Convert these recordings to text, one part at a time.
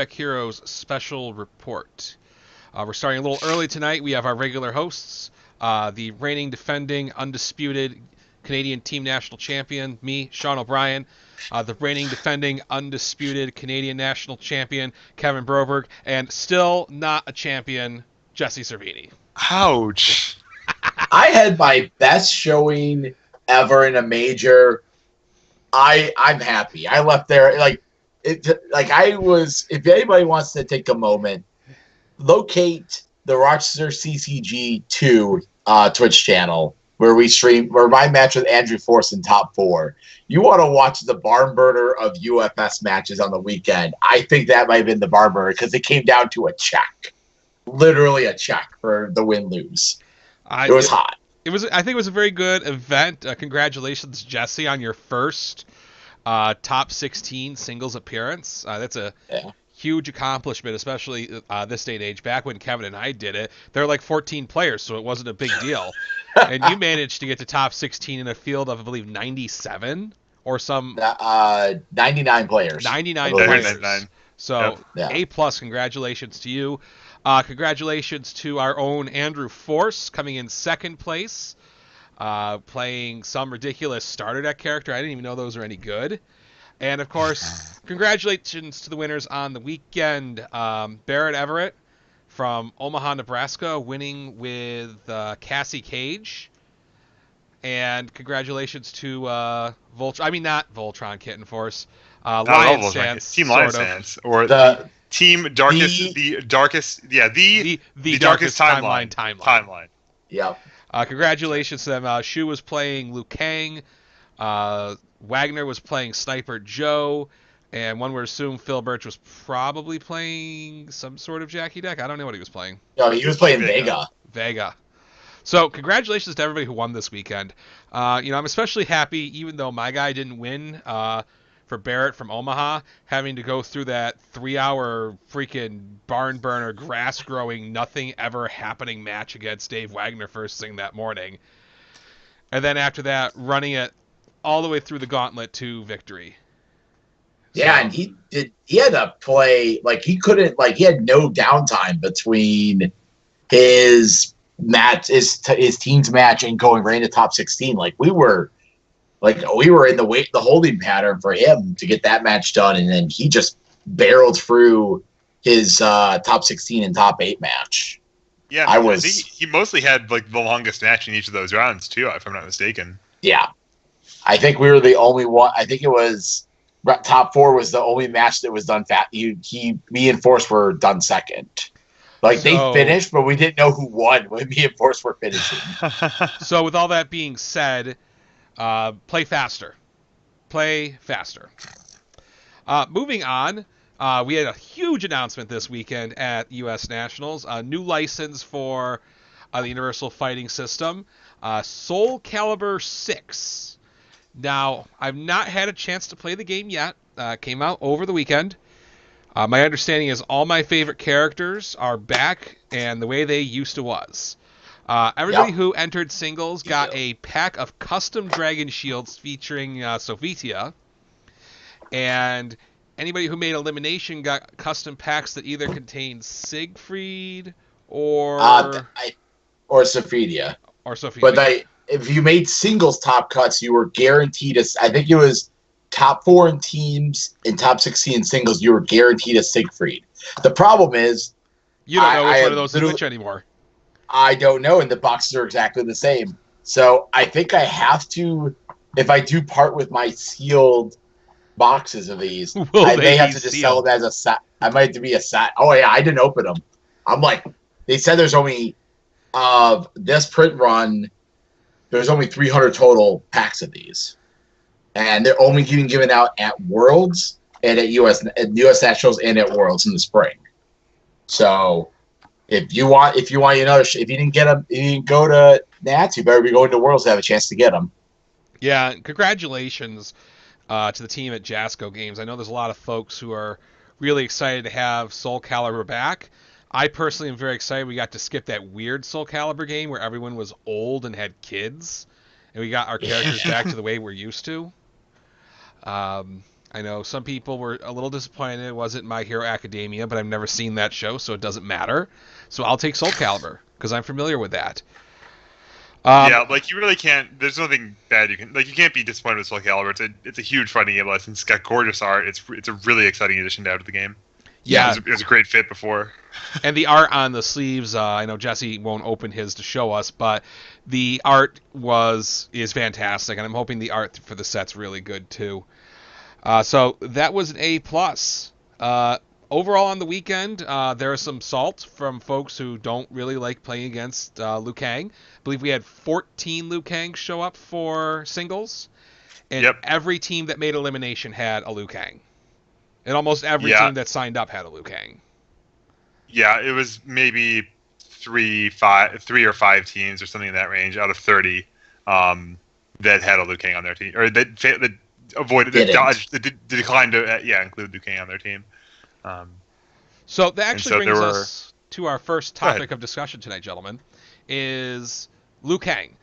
Trek Heroes special report. We're starting a little early tonight. We have our regular hosts, the reigning, defending, undisputed Canadian team national champion, me, Sean O'Brien, the reigning, defending, undisputed Canadian national champion, Kevin Broberg, and still not a champion, Jesse Cervini. Ouch. I had my best showing ever in a major. I'm happy. I left there if anybody wants to take a moment, locate the Rochester CCG2 Twitch channel where my match with Andrew Force in top 4. You want to watch the barn burner of UFS matches on the weekend. I think that might have been the barn burner because it came down to a check. Literally a check for the win-lose. It was hot. I think it was a very good event. Congratulations, Jesse, on your first top 16 singles appearance. That's a huge accomplishment, especially this day and age. Back when Kevin and I did it, there were like 14 players, so it wasn't a big deal. And you managed to get to top 16 in a field of, I believe, 97 or some... 99 players. 99 players. 99. So, yep. A+, congratulations to you. Congratulations to our own Andrew Force, coming in second place, playing some ridiculous starter deck character. I didn't even know those were any good. And, of course, congratulations to the winners on the weekend. Barrett Everett from Omaha, Nebraska, winning with Cassie Cage. And congratulations to not Voltron Kitten Force, Lion Stance, Team Lion Stance, or the Team Darkest, the darkest timeline. Yeah. Congratulations to them. Shu was playing Liu Kang. Wagner was playing Sniper Joe. And one would assume Phil Birch was probably playing some sort of Jackie deck. I don't know what he was playing. No, he was playing Vega. So congratulations to everybody who won this weekend. I'm especially happy, even though my guy didn't win, for Barrett from Omaha, having to go through that 3-hour freaking barn burner, grass growing, nothing ever happening match against Dave Wagner first thing that morning. And then after that, running it all the way through the gauntlet to victory. Yeah, and he had to play, he had no downtime between his match, his team's match and going right into top 16. We were in the holding pattern for him to get that match done, and then he just barreled through his top 16 and top 8 match. Yeah, I think he mostly had the longest match in each of those rounds too, if I'm not mistaken. Yeah, I think we were the only one. I think it was top 4 was the only match that was done fast. Me and Force were done second. They finished, but we didn't know who won when me and Force were finishing. So with all that being said, play faster. Moving on, we had a huge announcement this weekend at U.S. Nationals. A new license for the Universal Fighting System, Soul Calibur 6. Now, I've not had a chance to play the game yet. Came out over the weekend. My understanding is all my favorite characters are back and the way they used to was. Everybody who entered singles got a pack of custom Dragon Shields featuring Sophitia. And anybody who made elimination got custom packs that either contained Siegfried or Sophitia. But if you made singles top cuts, you were guaranteed I think it was top 4 in teams and top 16 in singles, you were guaranteed a Siegfried. The problem is you don't know which one of those is which anymore. I don't know, and the boxes are exactly the same. So I think I have to, if I do part with my sealed boxes of these, I may have to just sell them as a set. I might have to be a set. Oh, yeah, I didn't open them. I'm they said there's only, this print run, there's only 300 total packs of these. And they're only getting given out at Worlds and at US Nationals and at Worlds in the spring. So if you didn't get them, you didn't go to Nats, you better be going to Worlds to have a chance to get them. Yeah, congratulations to the team at Jasco Games. I know there's a lot of folks who are really excited to have Soul Calibur back. I personally am very excited we got to skip that weird Soul Calibur game where everyone was old and had kids, and we got our characters back to the way we're used to. I I know some people were a little disappointed it wasn't My Hero Academia, but I've never seen that show, so it doesn't matter. So I'll take Soul Calibur because I'm familiar with that. Yeah, like you really can't. There's nothing bad you can like. You can't be disappointed with Soul Calibur. It's a huge fighting game lesson. It's got gorgeous art. It's a really exciting addition to add to the game. Yeah, it was a great fit before. And the art on the sleeves, I know Jesse won't open his to show us, but the art is fantastic, and I'm hoping the art for the set's really good too. So that was an A plus. Overall on the weekend, there is some salt from folks who don't really like playing against Liu Kang. I believe we had 14 Liu Kangs show up for singles, and every team that made elimination had a Liu Kang. And almost every team that signed up had a Liu Kang. Yeah, it was maybe 3 or 5 teams or something in that range out of 30 that had a Liu Kang on their team, or that avoided, that declined to include Liu Kang on their team. So that actually brings us to our first topic of discussion tonight, gentlemen, is Liu Kang.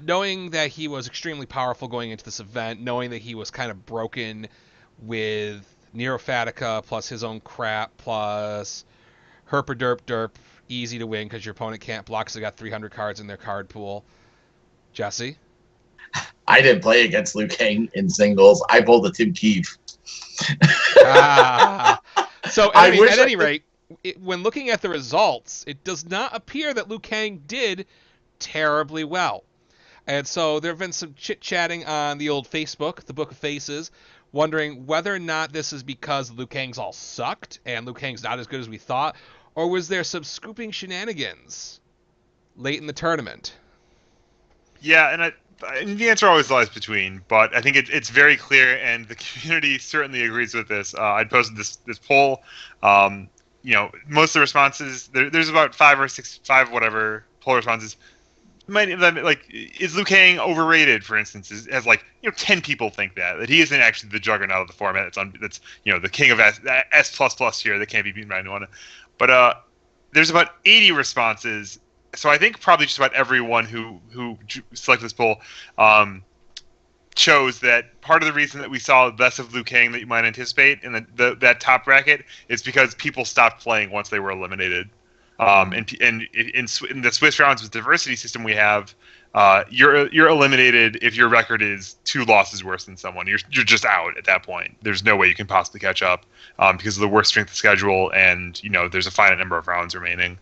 Knowing that he was extremely powerful going into this event, knowing that he was kind of broken with Nero Fatica plus his own crap plus Herper Derp Derp, easy to win because your opponent can't block because they got 300 cards in their card pool. Jesse? I didn't play against Liu Kang in singles. I pulled a Tim Keefe. So at any rate, when looking at the results, it does not appear that Liu Kang did terribly well. And so there have been some chit-chatting on the old Facebook, the Book of Faces, wondering whether or not this is because Liu Kang's all sucked and Liu Kang's not as good as we thought, or was there some scooping shenanigans late in the tournament? Yeah, and the answer always lies between, but I think it's very clear, and the community certainly agrees with this. I posted this poll. Most of the responses, there's about 5 whatever poll responses. Many of them, like, is Liu Kang overrated? For instance, has 10 people think that he isn't actually the juggernaut of the format. That's the king of S++ here that can't be beaten by anyone. But there's about 80 responses. So I think probably just about everyone who selected this poll chose that part of the reason that we saw less of Liu Kang that you might anticipate in that top bracket is because people stopped playing once they were eliminated. And in the Swiss rounds with diversity system we have, you're eliminated if your record is 2 losses worse than someone. You're just out at that point. There's no way you can possibly catch up because of the worst strength of schedule, and there's a finite number of rounds remaining.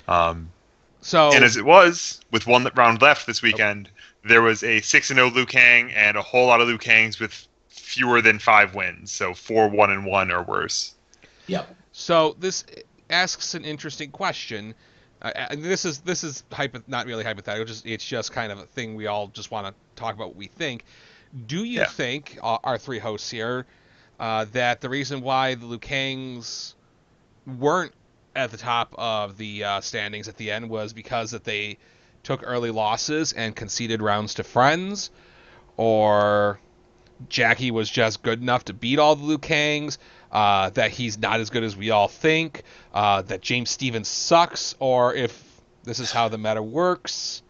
And as it was, with one round left this weekend, there was a 6-0 Liu Kang and a whole lot of Liu Kangs with fewer than 5 wins, so 4-1-1 or worse. Yep. So this asks an interesting question. This is not really hypothetical. It's just kind of a thing we all just want to talk about what we think. Do you think, our 3 hosts here, that the reason why the Liu Kangs weren't at the top of the standings at the end was because that they took early losses and conceded rounds to friends, or Jackie was just good enough to beat all the Liu Kangs, that he's not as good as we all think, that James Stevens sucks, or if this is how the meta works.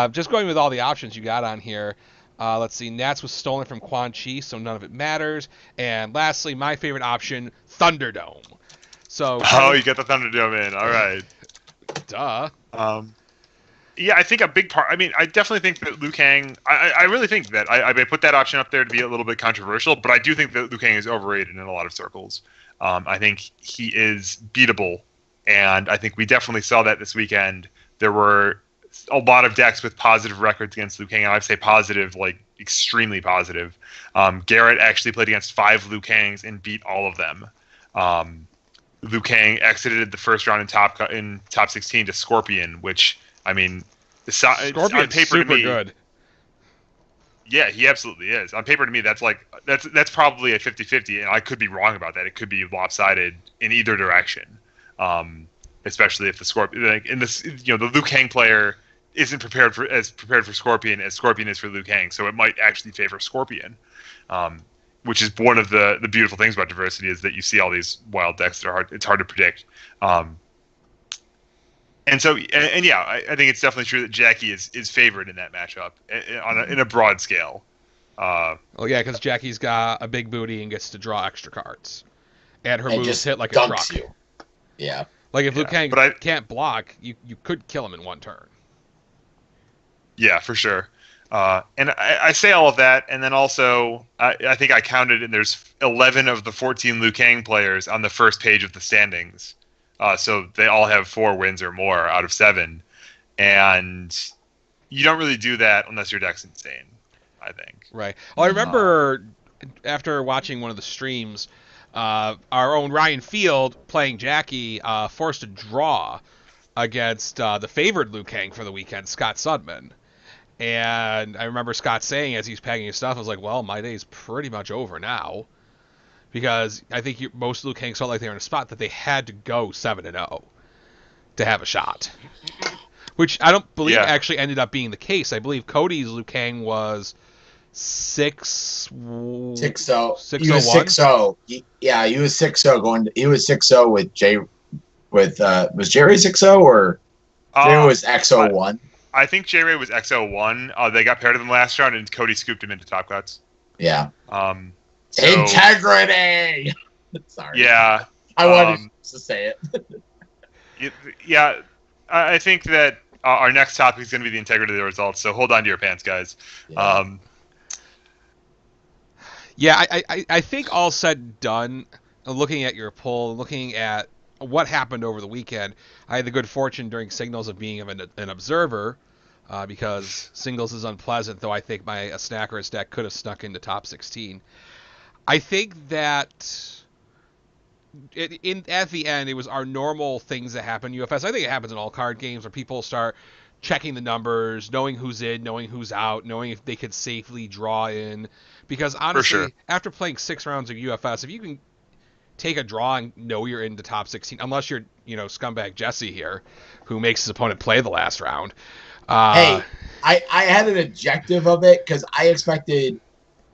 Just going with all the options you got on here. Let's see, Nats was stolen from Quan Chi, so none of it matters. And lastly, my favorite option, Thunderdome. So you get the Thunderdome in. All right. Duh. Yeah, I think a big part. I mean, I definitely think that Liu Kang. I really think that I put that option up there to be a little bit controversial, but I do think that Liu Kang is overrated in a lot of circles. I think he is beatable, and I think we definitely saw that this weekend. There were a lot of decks with positive records against Liu Kang, and I'd say positive, like extremely positive. Garrett actually played against 5 Liu Kangs and beat all of them. Liu Kang exited the first round in top 16 to Scorpion, which, I mean, Scorpion's on paper super to me, good. Yeah, he absolutely is. On paper to me, that's probably a 50-50, and I could be wrong about that. It could be lopsided in either direction, especially if the Scorpion, like in this, the Liu Kang player isn't prepared for Scorpion as Scorpion is for Liu Kang, so it might actually favor Scorpion. Which is one of the beautiful things about diversity, is that you see all these wild decks that are hard. It's hard to predict. And yeah, I think it's definitely true that Jackie is favored in that matchup in a broad scale. Well, yeah, because Jackie's got a big booty and gets to draw extra cards, and her And moves just hit like a dunks truck. you. Yeah. Like if Liu Kang but can't block, you could kill him in one turn. Yeah, for sure. And I say all of that, and then also I think I counted, and there's 11 of the 14 Liu Kang players on the first page of the standings. So they all have 4 wins or more out of 7, and you don't really do that unless your deck's insane, I think. Right. Well, I remember after watching one of the streams, our own Ryan Field playing Jackie forced a draw against the favored Liu Kang for the weekend, Scott Sudman. And I remember Scott saying as he's packing his stuff, I was like, well, my day's pretty much over now. Because I think most Liu Kangs felt like they were in a spot that they had to go 7-0 to have a shot. Which I don't believe actually ended up being the case. I believe Cody's Liu Kang was 6-0. 6-0. He was 6-0. Yeah, he was 6-0 going. He was 6-0 with Jay. Was Jerry 6-0 or Jerry was XO1? I think J Ray was XO1. They got paired in the last round, and Cody scooped him into top cuts. Yeah. So, integrity. Sorry. Yeah. I wanted to say it. Yeah. I think that our next topic is going to be the integrity of the results. So hold on to your pants, guys. Yeah. I think all said and done, looking at your poll, looking at what happened over the weekend, I had the good fortune during Signals of being an observer, because Singles is unpleasant, though I think my Snacker's deck could have snuck into top 16. I think that at the end, it was our normal things that happen in UFS. I think it happens in all card games where people start checking the numbers, knowing who's in, knowing who's out, knowing if they could safely draw in. Because honestly, after playing 6 rounds of UFS, if you can take a draw and know you're into top 16, unless you're, scumbag Jesse here, who makes his opponent play the last round. Hey, I had an objective of it because I expected,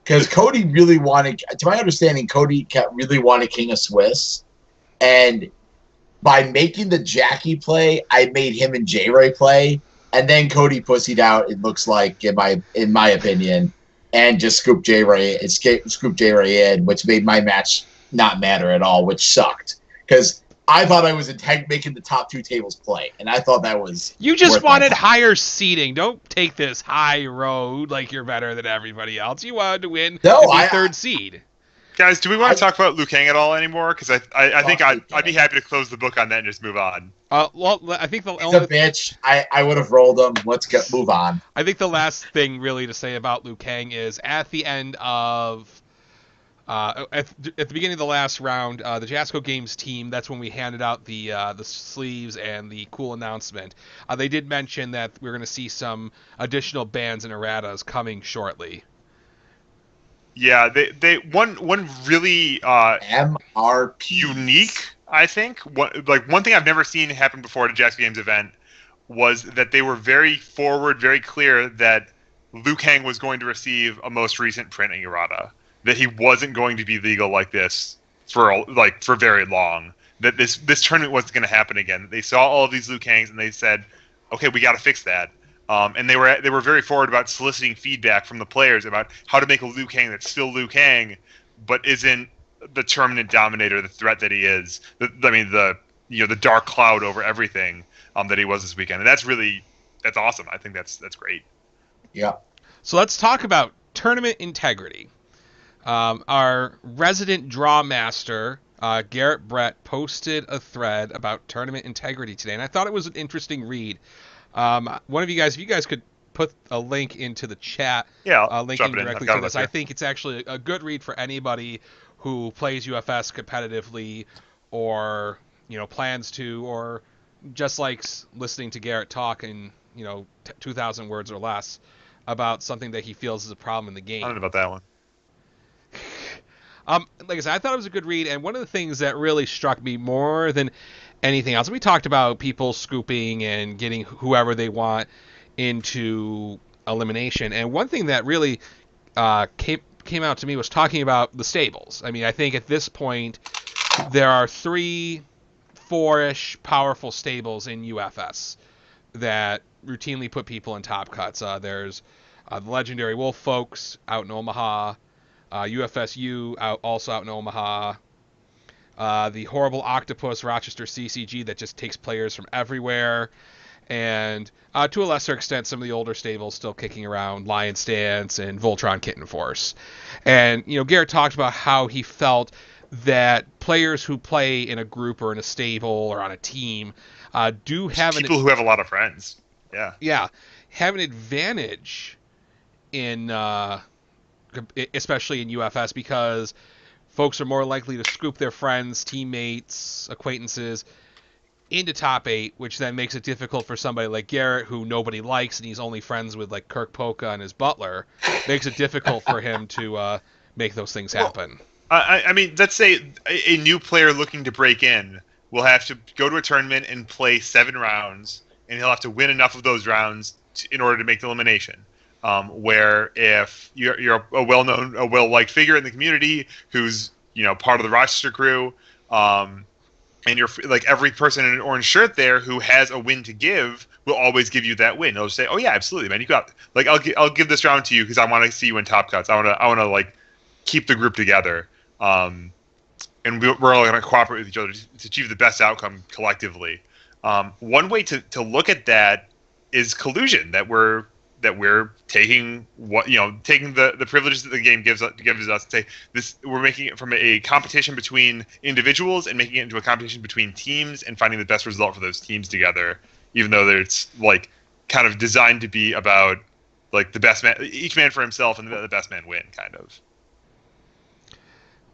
because Cody really wanted, to my understanding, Cody really wanted King of Swiss, and by making the Jackie play, I made him and J-Ray play, and then Cody pussied out, it looks like, in my opinion, and just scooped J-Ray in, which made my match not matter at all, which sucked. Because I thought I was making the top 2 tables play, and I thought that was... You just wanted higher seeding. Don't take this high road like you're better than everybody else. You wanted to win the 3rd seed. Guys, do we want to talk about Liu Kang at all anymore? Because I think I'd be happy to close the book on that and just move on. Well, I think he's a bitch. I would have rolled him. Let's move on. I think the last thing really to say about Liu Kang is at the end of... at the beginning of the last round, the Jasco Games team, that's when we handed out the sleeves and the cool announcement. They did mention that we're going to see some additional bans and erratas coming shortly. Yeah, they one really MRP unique, I think. One thing I've never seen happen before at a Jasco Games event was that they were very forward, very clear that Liu Kang was going to receive a most recent printing errata. That he wasn't going to be legal like this for very long. That this tournament wasn't going to happen again. They saw all of these Liu Kangs and they said, "Okay, we got to fix that." And they were very forward about soliciting feedback from the players about how to make a Liu Kang that's still Liu Kang, but isn't the Terminant Dominator, the threat that he is. The dark cloud over everything that he was this weekend. And that's awesome. I think that's great. Yeah. So let's talk about tournament integrity. Our resident draw master, Garrett Brett, posted a thread about tournament integrity today, and I thought it was an interesting read. One of you guys, if you guys could put a link into the chat, linking directly to this, I think it's actually a good read for anybody who plays UFS competitively, or plans to, or just likes listening to Garrett talk in 2,000 words or less about something that he feels is a problem in the game. I don't know about that one. Like I said, I thought it was a good read, and one of the things that really struck me more than anything else, we talked about people scooping and getting whoever they want into elimination, and one thing that really came out to me was talking about the stables. I mean, I think at this point there are 3-4-ish powerful stables in UFS that routinely put people in top cuts. There's The Legendary Wolf folks out in Omaha. UFSU also out in Omaha. The Horrible Octopus Rochester CCG that just takes players from everywhere. And to a lesser extent, some of the older stables still kicking around, Lion Stance and Voltron Kitten Force. And, Garrett talked about how he felt that players who play in a group or in a stable or on a team do have people who have a lot of friends. Yeah, have an advantage in, especially in UFS, because folks are more likely to scoop their friends, teammates, acquaintances into top 8, which then makes it difficult for somebody like Garrett, who nobody likes, and he's only friends with like Kirk Polka and his butler. Makes it difficult for him to make those things happen. I mean, let's say a new player looking to break in will have to go to a tournament and play 7 rounds, and he'll have to win enough of those rounds in order to make the elimination. Where if you're a well-known, a well-liked figure in the community who's part of the Rochester crew, and you're like every person in an orange shirt there who has a win to give will always give you that win. They'll say, "Oh yeah, absolutely, man. You got like I'll give this round to you because I want to see you in top cuts. I want to like keep the group together." And we're all going to cooperate with each other to achieve the best outcome collectively. One way to look at that is collusion. That we're taking taking the privileges that the game gives us. Say this, we're making it from a competition between individuals and making it into a competition between teams and finding the best result for those teams together. Even though it's like kind of designed to be about like the best man, each man for himself, and the best man win, kind of.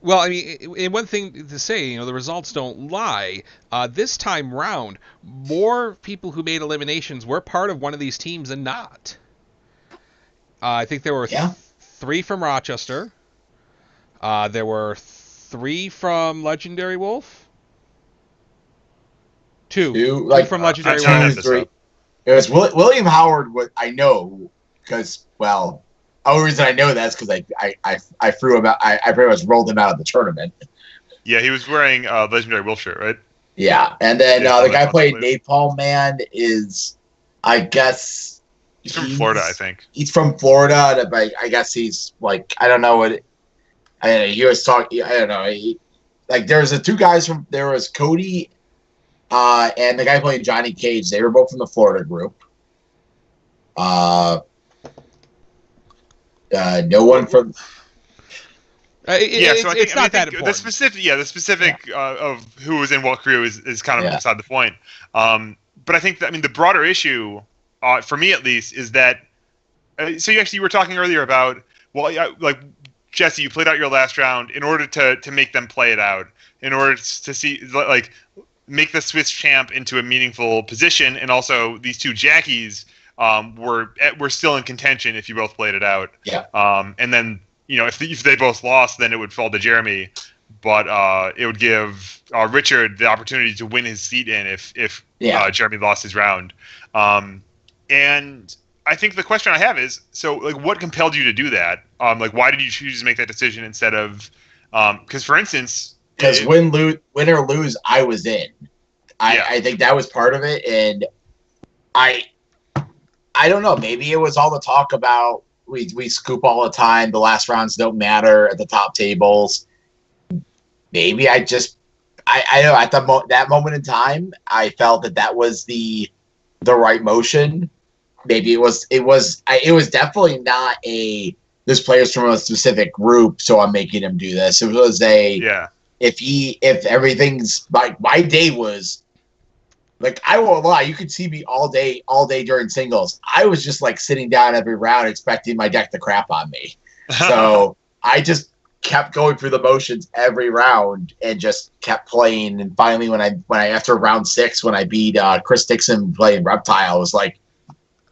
Well, I mean, one thing to say, the results don't lie. This time round, more people who made eliminations were part of one of these teams than not. I think there were 3 from Rochester. There were 3 from Legendary Wolf. 2. 2 from Legendary Wolf. It was William Howard. What I know, because the only reason I know that is because I threw him out. I pretty much rolled him out of the tournament. Yeah, he was wearing Legendary Wolf shirt, right? Yeah, and then the guy played Napalm Man is, I guess. He's from Florida, I think. He's from Florida, but I guess he's like, I don't know what. He was talking. I don't know. There was 2 guys from. There was Cody, and the guy playing Johnny Cage. They were both from the Florida group. No one from. It's not that important. The specific of who was in what crew is kind of beside the point. But I think that, the broader issue. For me at least, is that so you were talking earlier about like Jesse, you played out your last round in order to make them play it out, in order to see like make the Swiss champ into a meaningful position, and also these 2 jackies were still in contention if you both played it out. Yeah. And then if they both lost, then it would fall to Jeremy, but it would give Richard the opportunity to win his seat in if Jeremy lost his round. And I think the question I have is, so like, what compelled you to do that? Like, why did you choose to make that decision instead of, because for instance, because win or lose, I was in. I think that was part of it, and I don't know. Maybe it was all the talk about we scoop all the time. The last rounds don't matter at the top tables. Maybe I know at that moment in time, I felt that was the right motion. Maybe it was definitely not this player's from a specific group, so I'm making him do this. It was if everything's my day was like, I won't lie, you could see me all day during singles. I was just like sitting down every round expecting my deck to crap on me. So I just kept going through the motions every round and just kept playing. And finally, when I after round 6, when I beat Chris Dixon playing Reptile, I was like,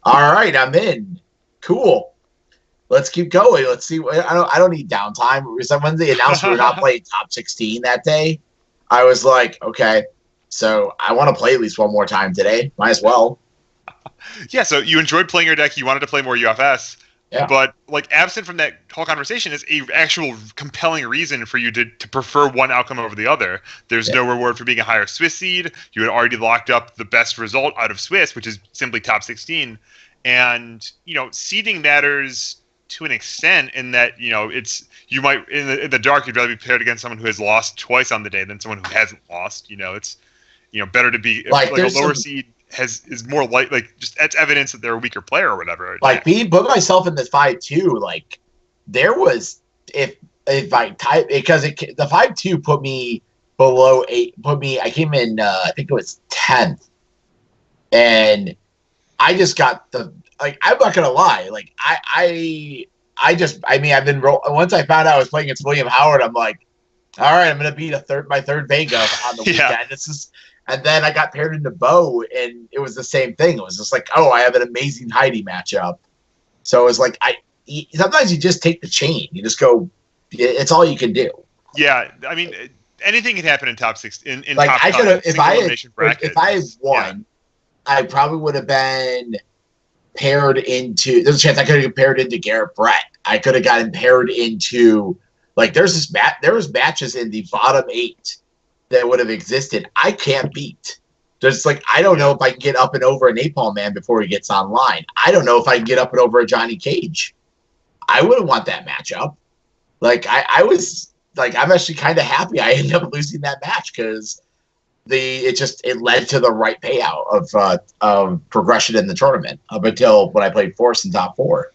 all right, I'm in. Cool. Let's keep going. Let's see. I don't need downtime. When they announced we were not playing top 16 that day, I was like, okay, so I want to play at least one more time today. Might as well. Yeah, so you enjoyed playing your deck. You wanted to play more UFS. Yeah. But like absent from that whole conversation is a actual compelling reason for you to prefer one outcome over the other. There's no reward for being a higher Swiss seed. You had already locked up the best result out of Swiss, which is simply top 16. And seeding matters to an extent in that you might in the dark you'd rather be paired against someone who has lost twice on the day than someone who hasn't lost. It's better to be like a lower seed is more just that's evidence that they're a weaker player or whatever. Like being put myself in the 5-2, like there was if I type because the 5-2 put me below 8. I came in I think it was 10th, and I just got I'm not gonna lie, like I've been once I found out I was playing against William Howard, I'm like, all right, I'm gonna beat my third Vega on the weekend. And then I got paired into Bo, and it was the same thing. It was just like, oh, I have an amazing Heidi matchup. So it was like sometimes you just take the chain. You just go. It's all you can do. Yeah, I mean, anything can happen in top 6. In like top I could have if I had won, yeah. I probably would have been paired into. There's a chance I could have been paired into Garrett Brett. I could have gotten paired into there was matches in the bottom 8 that would have existed. I can't beat. Just I don't know if I can get up and over a Napalm Man before he gets online. I don't know if I can get up and over a Johnny Cage. I wouldn't want that matchup. I was I'm actually kind of happy I ended up losing that match because it led to the right payout of progression in the tournament up until when I played Force in top 4.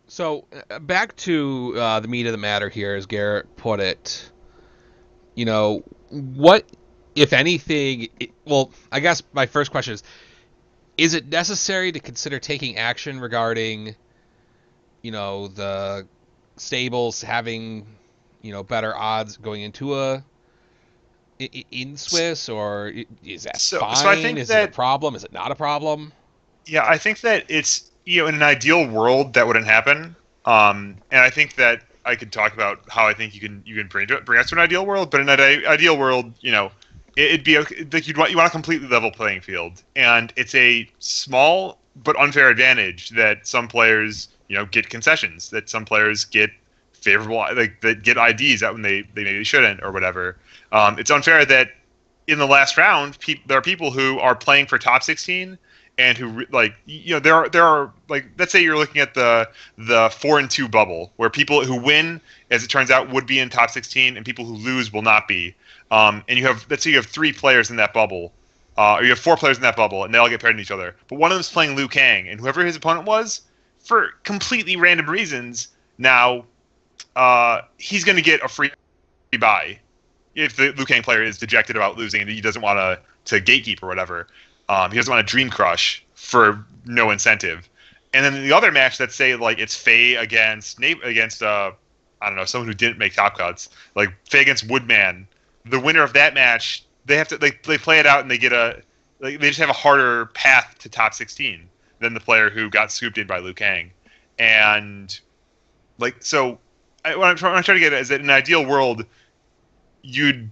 So back to the meat of the matter here, as Garrett put it. What, if anything? I guess my first question is it necessary to consider taking action regarding, the stables having, better odds going into in Swiss, or is that fine? So I think is it a problem? Is it not a problem? Yeah, I think that it's in an ideal world that wouldn't happen. And I think that I could talk about how I think you can bring us to an ideal world, but in an ideal world, it'd be you want a completely level playing field, and it's a small but unfair advantage that some players get concessions, that some players get favorable that get IDs out when they maybe shouldn't or whatever. It's unfair that in the last round there are people who are playing for top 16. And who there are let's say you're looking at the 4-2 bubble where people who win, as it turns out, would be in top 16, and people who lose will not be. And let's say you have 3 players in that bubble, or you have 4 players in that bubble, and they all get paired in each other. But one of them's playing Liu Kang, and whoever his opponent was, for completely random reasons, now he's going to get a free buy if the Liu Kang player is dejected about losing and he doesn't want to gatekeep or whatever. He doesn't want to dream crush for no incentive. And then the other match, let's say it's Faye against I don't know, someone who didn't make top cuts, like Faye against Woodman. The winner of that match, they have to they play it out and they get they just have a harder path to top 16 than the player who got scooped in by Liu Kang. And what I'm trying to get at is that in an ideal world, you'd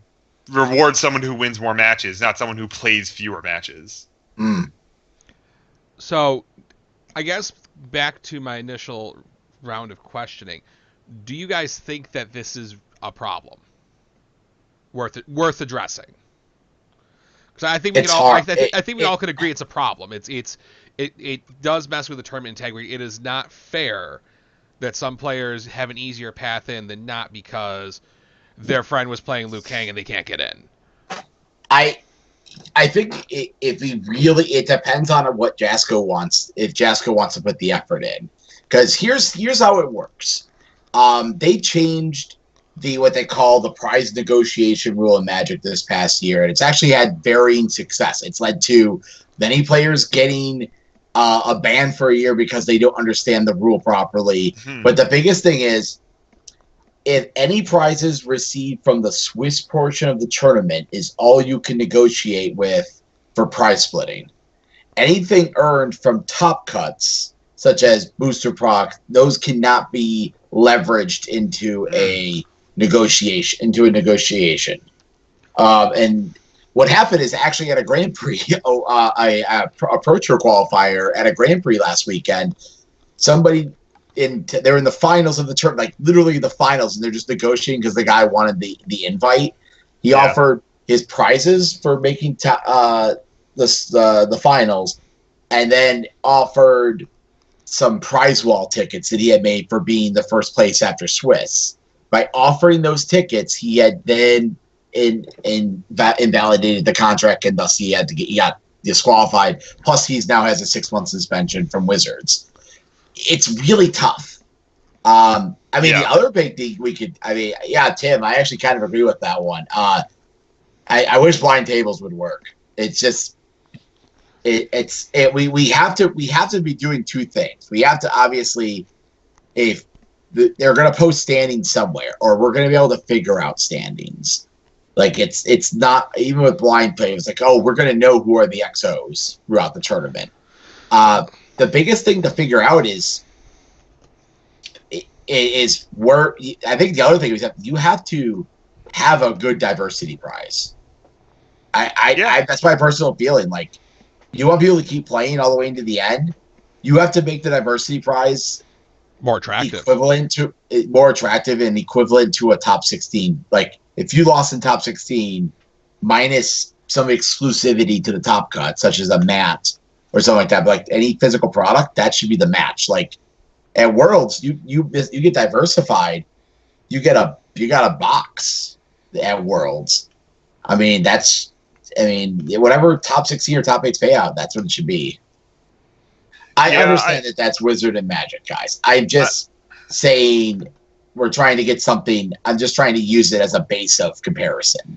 reward someone who wins more matches, not someone who plays fewer matches. So, I guess back to my initial round of questioning, do you guys think that this is a problem worth addressing? Because I think we all could agree it's a problem. It does mess with the tournament integrity. It is not fair that some players have an easier path in than not because their friend was playing Liu Kang and they can't get in. I think it depends on what Jasko wants. If Jasko wants to put the effort in, because here's how it works. They changed what they call the prize negotiation rule in Magic this past year, and it's actually had varying success. It's led to many players getting a ban for a year because they don't understand the rule properly. Mm-hmm. But the biggest thing is, if any prizes received from the Swiss portion of the tournament is all you can negotiate with for prize splitting. Anything earned from top cuts, such as booster proc, those cannot be leveraged into a negotiation. And what happened is actually at a Grand Prix, a Pro Tour qualifier at a Grand Prix last weekend, somebody they're in the finals of the tournament, like literally the finals, and they're just negotiating because the guy wanted the invite. He offered his prizes for making the finals, and then offered some prize wall tickets that he had made for being the first place after Swiss. By offering those tickets, he had then invalidated the contract, and thus he got disqualified. Plus, he now has a 6-month suspension from Wizards. It's really tough. The other big thing Tim, I actually kind of agree with that one. I wish blind tables would work. It's just we have to be doing two things. We have to obviously, if they're going to post standings somewhere, or we're going to be able to figure out standings. Like it's not even with blind play. It's like, oh, we're going to know who are the XOs throughout the tournament. The biggest thing to figure out is where. I think the other thing is that you have to have a good diversity prize. That's my personal feeling. Like, you want people to keep playing all the way into the end. You have to make the diversity prize more attractive, more attractive and equivalent to a top 16. Like, if you lost in top 16, minus some exclusivity to the top cut, such as a mat or something like that, but like any physical product, that should be the match. Like at Worlds, you get diversified, you got a box at Worlds. Whatever top 16 or top 8's payout, that's what it should be. I understand that that's Wizard and Magic, guys. I'm just saying we're trying to get something. I'm just trying to use it as a base of comparison.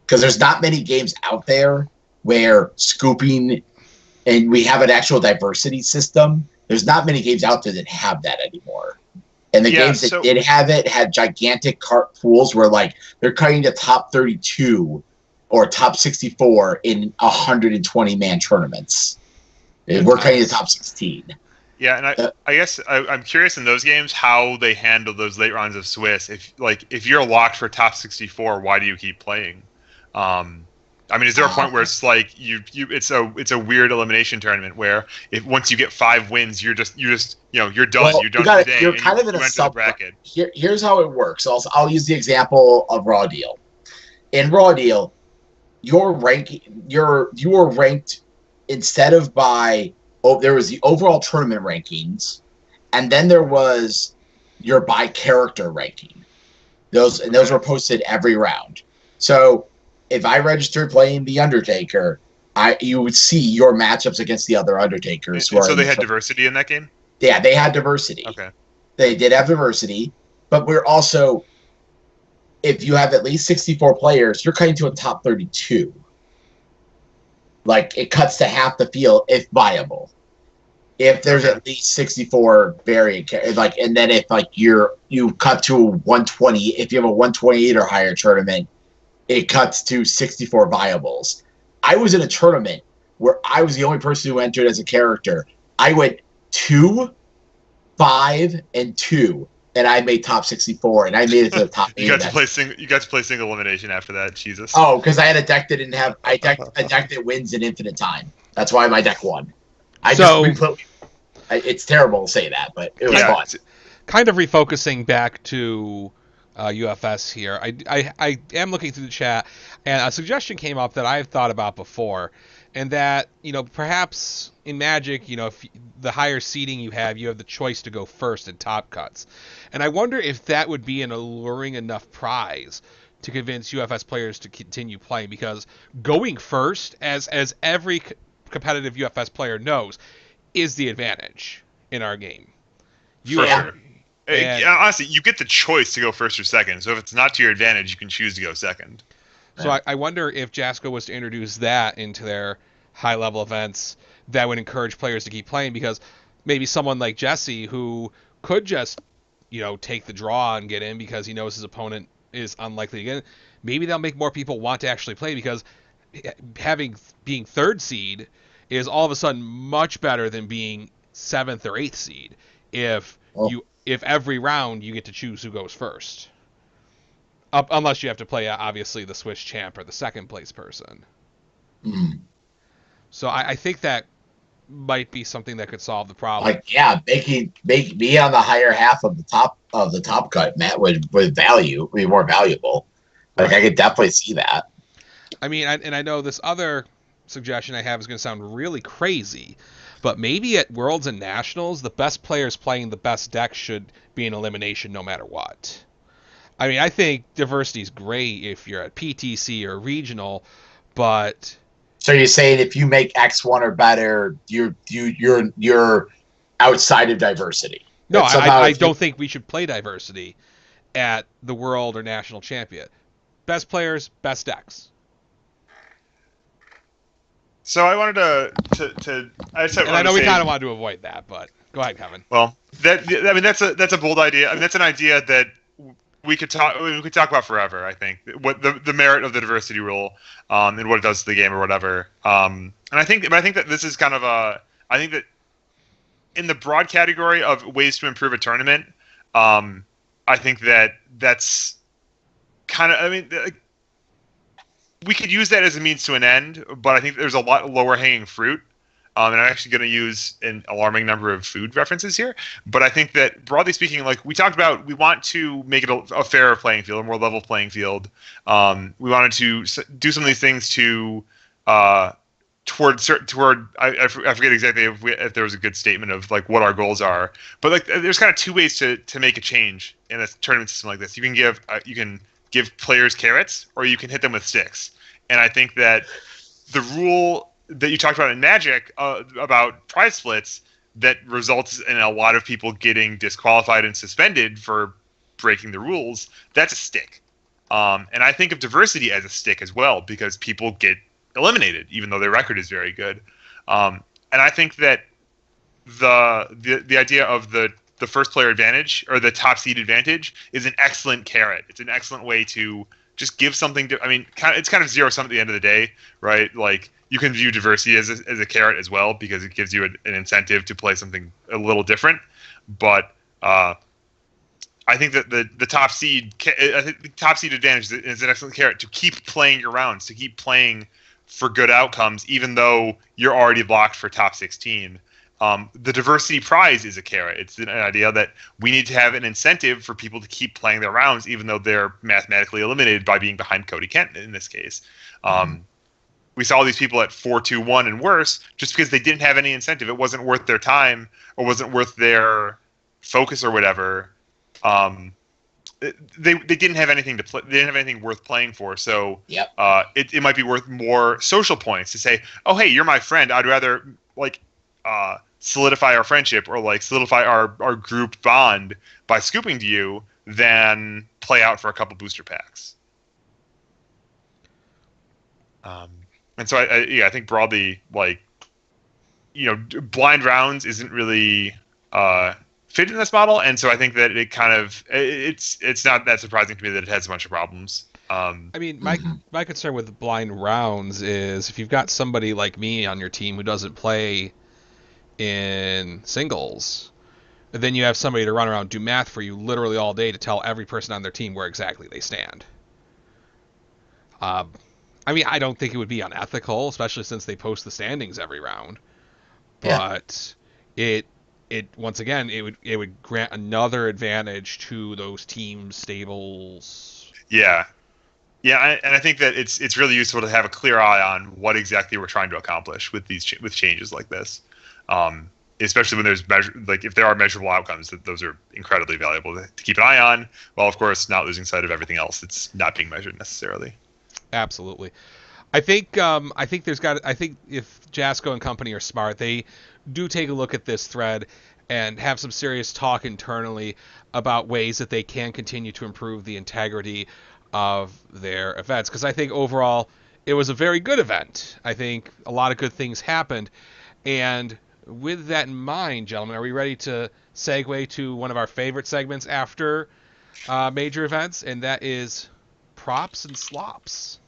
Because there's not many games out there where scooping, and we have an actual diversity system. There's not many games out there that have that anymore. And the games that did have it had gigantic cart pools where, like, they're cutting to top 32 or top 64 in 120-man tournaments. We're cutting the top 16. Yeah, and I guess I'm curious in those games how they handle those late rounds of Swiss. If you're locked for top 64, why do you keep playing? Is there a point where it's like it's a weird elimination tournament where if once you get 5 wins, you're done. Well, you're done today. You're kind of in a sub bracket. Here's how it works. I'll use the example of Raw Deal. In Raw Deal, you were ranked instead of there was the overall tournament rankings, and then there was your by character ranking. Those were posted every round. So if I registered playing The Undertaker, you would see your matchups against the other Undertakers. So they had diversity in that game? Yeah, they had diversity. Okay. They did have diversity, but we're also, if you have at least 64 players, you're cutting to a top 32. Like, it cuts to half the field if viable. If there's at least 64 variant, and then if you cut to 120, if you have a 128 or higher tournament, it cuts to 64 viables. I was in a tournament where I was the only person who entered as a character. I went 2, 5, and 2, and I made top 64, and I made it to the top 8. You got to play single elimination after that. Jesus. Oh, because I had a deck that didn't have a deck that wins in infinite time. That's why my deck won. It's terrible to say that, but it was fun. Kind of refocusing back to UFS here. I am looking through the chat, and a suggestion came up that I've thought about before, and that, perhaps in Magic, if the higher seeding you have the choice to go first in top cuts. And I wonder if that would be an alluring enough prize to convince UFS players to continue playing, because going first, as every competitive UFS player knows, is the advantage in our game. For sure. Honestly, you get the choice to go first or second. So if it's not to your advantage, you can choose to go second. So I wonder if Jasco was to introduce that into their high-level events, that would encourage players to keep playing, because maybe someone like Jesse, who could just, take the draw and get in because he knows his opponent is unlikely to get in, maybe that'll make more people want to actually play, because being 3rd seed is all of a sudden much better than being 7th or 8th seed if every round you get to choose who goes first. Unless you have to play, obviously, the Swiss champ or the second place person. Mm. So I think that might be something that could solve the problem. Make me on the higher half of the top cut, Matt, would be more valuable. I could definitely see that. I mean, and I know this other suggestion I have is going to sound really crazy, but maybe at Worlds and Nationals, the best players playing the best decks should be an elimination no matter what. I mean, I think diversity is great if you're at PTC or regional, but so you're saying if you make X1 or better, you're outside of diversity. No, I don't think we should play diversity at the world or national champion. Best players, best decks. So I wanted to I know we kind of wanted to avoid that, but go ahead, Kevin. Well, that's a bold idea. I mean, that's an idea that we could talk about forever. I think what the merit of the diversity rule, and what it does to the game or whatever. And I think that this is kind of I think that in the broad category of ways to improve a tournament, I think that's kind of. I mean, we could use that as a means to an end, but I think there's a lot lower hanging fruit. And I'm actually going to use an alarming number of food references here. But I think that, broadly speaking, like we talked about, we want to make it a fairer playing field, a more level playing field. We wanted to do some of these things to toward I forget exactly if there was a good statement of like what our goals are. But like there's kind of two ways to make a change in a tournament system like this. You can give players carrots, or you can hit them with sticks. And I think that the rule that you talked about in Magic about prize splits that results in a lot of people getting disqualified and suspended for breaking the rules, that's a stick. And I think of diversity as a stick as well, because people get eliminated, even though their record is very good. And I think that the idea of the first player advantage or the top seed advantage is an excellent carrot. It's an excellent way to just give something to, I mean, it's kind of zero sum at the end of the day, right? Like you can view diversity as a carrot as well, because it gives you an incentive to play something a little different. But I think that the top seed, I think the top seed advantage is an excellent carrot to keep playing your rounds, to keep playing for good outcomes, even though you're already blocked for top 16. The diversity prize is a carrot. It's an idea that we need to have an incentive for people to keep playing their rounds, even though they're mathematically eliminated by being behind Cody Kent in this case. We saw these people at 4-2-1 and worse just because they didn't have any incentive. It wasn't worth their time or wasn't worth their focus or whatever. They didn't have anything to play. They didn't have anything worth playing for. So yep. It might be worth more social points to say, oh, hey, you're my friend. I'd rather solidify our friendship or like solidify our group bond by scooping to you than play out for a couple booster packs. And so I think broadly, like, blind rounds isn't really fit in this model, and so I think that it kind of it's not that surprising to me that it has a bunch of problems. I mean, my concern with blind rounds is if you've got somebody like me on your team who doesn't play in singles, then you have somebody to run around do math for you literally all day to tell every person on their team where exactly they stand. I mean, I don't think it would be unethical, especially since they post the standings every round. But it once again, it would grant another advantage to those team stables. Yeah, and I think that it's really useful to have a clear eye on what exactly we're trying to accomplish with these with changes like this. Especially when there's if there are measurable outcomes, that those are incredibly valuable to keep an eye on. While of course not losing sight of everything else that's not being measured necessarily. Absolutely. I think if Jasco and company are smart, they do take a look at this thread and have some serious talk internally about ways that they can continue to improve the integrity of their events. Because I think overall it was a very good event. I think a lot of good things happened. And with that in mind, gentlemen, are we ready to segue to one of our favorite segments after major events? And that is props and slops.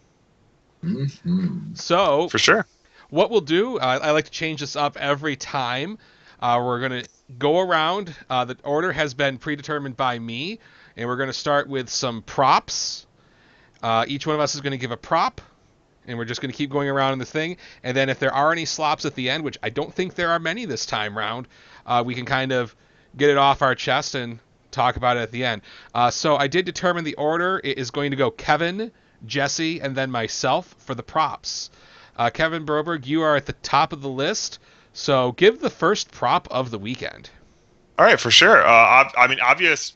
Mm-hmm. So, for sure, what we'll do, I like to change this up every time. We're going to go around. The order has been predetermined by me, and we're going to start with some props. Each one of us is going to give a prop, and we're just going to keep going around in the thing. And then if there are any slops at the end, which I don't think there are many this time round, we can kind of get it off our chest and talk about it at the end. So I did determine the order. It is going to go Kevin, Jesse, and then myself for the props. Kevin Broberg, you are at the top of the list, so give the first prop of the weekend. All right, for sure. I mean, obvious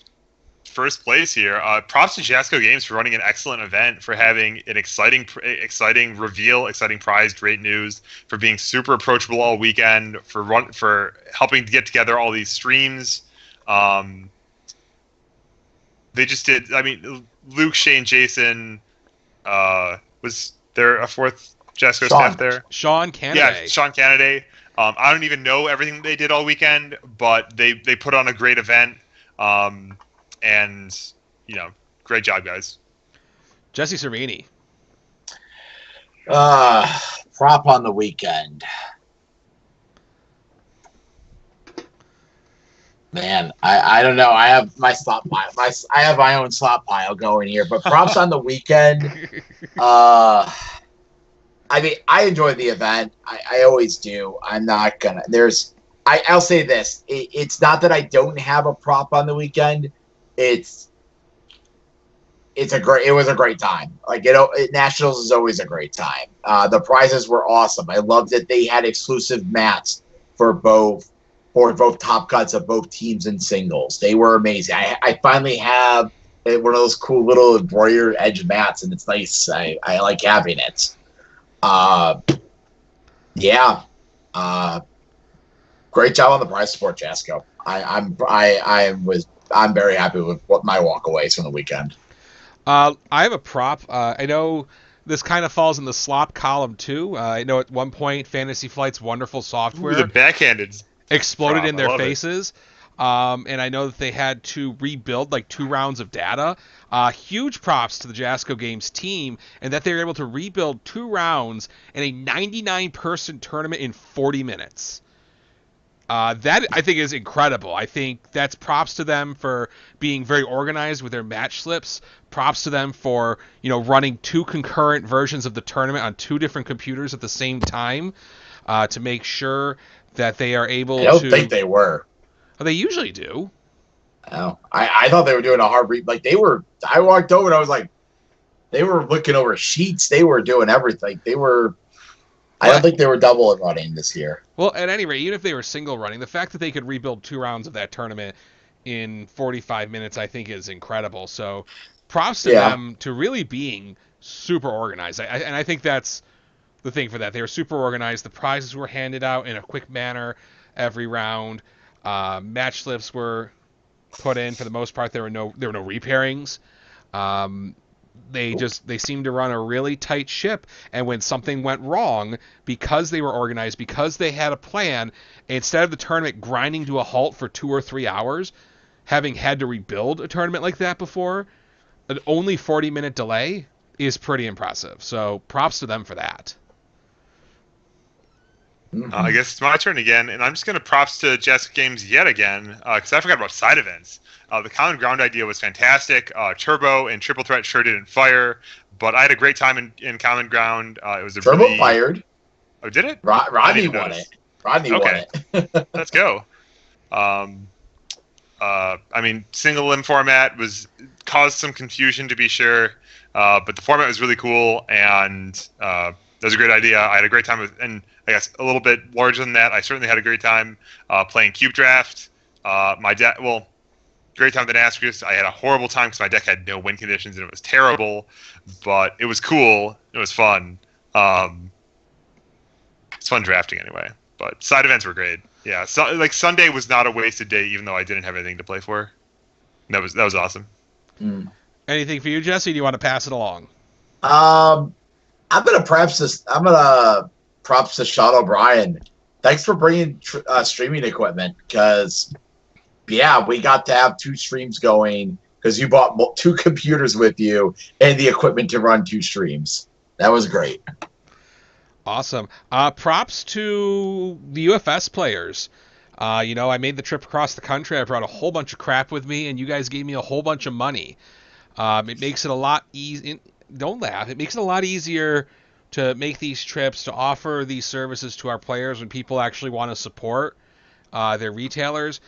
first place here. Props to Jasco Games for running an excellent event, for having an exciting reveal, exciting prize, great news, for being super approachable all weekend, for helping to get together all these streams. They just did. I mean, Luke, Shane, Jason. Was there a fourth Jasco staff there? Sean Canada. Yeah, Sean Canada. I don't even know everything they did all weekend, but they put on a great event. And, great job, guys. Jesse Cervini. Prop on the weekend. Man, I don't know. I have my slot pile. I have my own slot pile going here, but props on the weekend. I mean, I enjoy the event. I always do. I'm not gonna. I'll say this. It's not that I don't have a prop on the weekend. It was a great time. Like, Nationals is always a great time. The prizes were awesome. I loved that they had exclusive mats for both top cuts of both teams and singles. They were amazing. I finally have one of those cool little embroidered edge mats, and it's nice. I like having it. Great job on the prize support, Jasco. I'm very happy with what my walkaways from the weekend. I have a prop. I know this kind of falls in the slop column too. I know at one point Fantasy Flight's wonderful software the backhanded exploded prop. in their faces. And I know that they had to rebuild like 2 rounds of data. Huge props to the Jasco Games team, and that they were able to rebuild 2 rounds in a 99-person tournament in 40 minutes. That, I think, is incredible. I think that's props to them for being very organized with their match slips. Props to them for, running 2 concurrent versions of the tournament on 2 different computers at the same time to make sure that they are able to... I don't think they were. Well, they usually do. Oh, I thought they were doing a hard read. Like, I walked over and I was like, they were looking over sheets. They were doing everything. I don't think they were double running this year. Well, at any rate, even if they were single running, the fact that they could rebuild 2 rounds of that tournament in 45 minutes, I think, is incredible. So props to them to really being super organized. And I think that's the thing for that. They were super organized. The prizes were handed out in a quick manner every round. Match slips were put in for the most part. There were no repairings. They seemed to run a really tight ship, and when something went wrong, because they were organized, because they had a plan, instead of the tournament grinding to a halt for 2 or 3 hours, having had to rebuild a tournament like that before, an only 40-minute delay is pretty impressive. So props to them for that. I guess it's my turn again, and I'm just going to props to Jasco Games yet again, because I forgot about side events. The Common Ground idea was fantastic. Turbo and Triple Threat sure didn't fire, but I had a great time in Common Ground. It was Turbo fired. Oh, did it? Rodney won it. Rodney won it. Let's go. I mean, single limb format caused some confusion, to be sure, but the format was really cool, and that was a great idea. I had a great time and I guess a little bit larger than that, I certainly had a great time playing Cube Draft. Great time with the Asterisk. I had a horrible time because my deck had no win conditions and it was terrible, but it was cool. It was fun. It's fun drafting anyway. But side events were great. Yeah, Sunday was not a wasted day, even though I didn't have anything to play for. That was awesome. Anything for you, Jesse? Or do you want to pass it along? I'm gonna props to Sean O'Brien. Thanks for bringing streaming equipment, because we got to have 2 streams going because you bought 2 computers with you and the equipment to run 2 streams. That was great. Awesome. Props to the UFS players. I made the trip across the country. I brought a whole bunch of crap with me, and you guys gave me a whole bunch of money. It makes it a lot easy. Don't laugh. It makes it a lot easier to make these trips, to offer these services to our players when people actually want to support their retailers.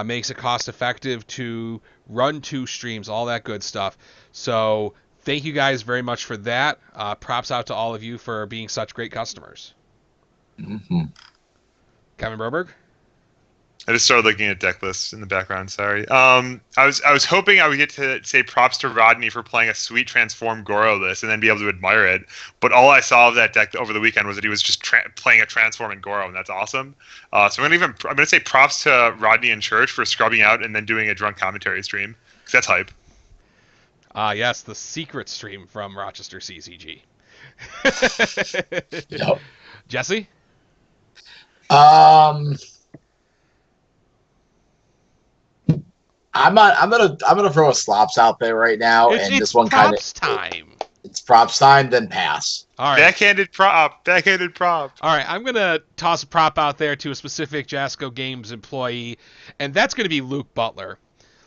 Makes it cost effective to run 2 streams, all that good stuff. So thank you guys very much for that. Props out to all of you for being such great customers. Mm-hmm. Kevin Broberg? I just started looking at deck lists in the background. Sorry. I was hoping I would get to say props to Rodney for playing a sweet transform Goro list and then be able to admire it. But all I saw of that deck over the weekend was that he was just playing a transforming Goro, and that's awesome. So I'm gonna say props to Rodney and Church for scrubbing out and then doing a drunk commentary stream, because that's hype. Yes, the secret stream from Rochester CCG. Yep. Jesse? I'm gonna throw a slops out there right now, and It's this one kind props time. It's props time, then pass. All right. Backhanded prop. All right, I'm gonna toss a prop out there to a specific Jasco Games employee, and that's gonna be Luke Butler.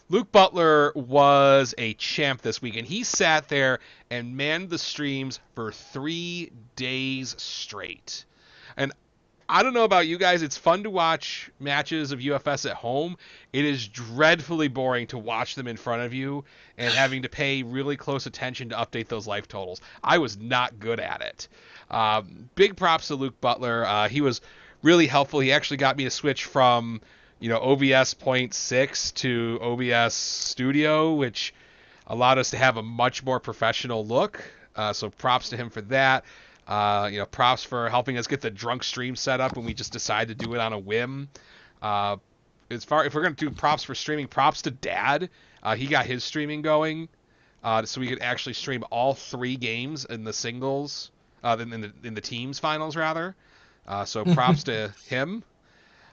Luke Butler was a champ this week, and he sat there and manned the streams for 3 days straight. And I don't know about you guys, it's fun to watch matches of UFS at home. It is dreadfully boring to watch them in front of you and having to pay really close attention to update those life totals. I was not good at it. Big props to Luke Butler. He was really helpful. He actually got me to switch from OBS 0.6 to OBS Studio, which allowed us to have a much more professional look. So props to him for that. Props for helping us get the drunk stream set up when we just decided to do it on a whim. If we're going to do props for streaming, props to Dad. He got his streaming going, so we could actually stream all 3 games in the singles, in the teams finals rather. So props to him.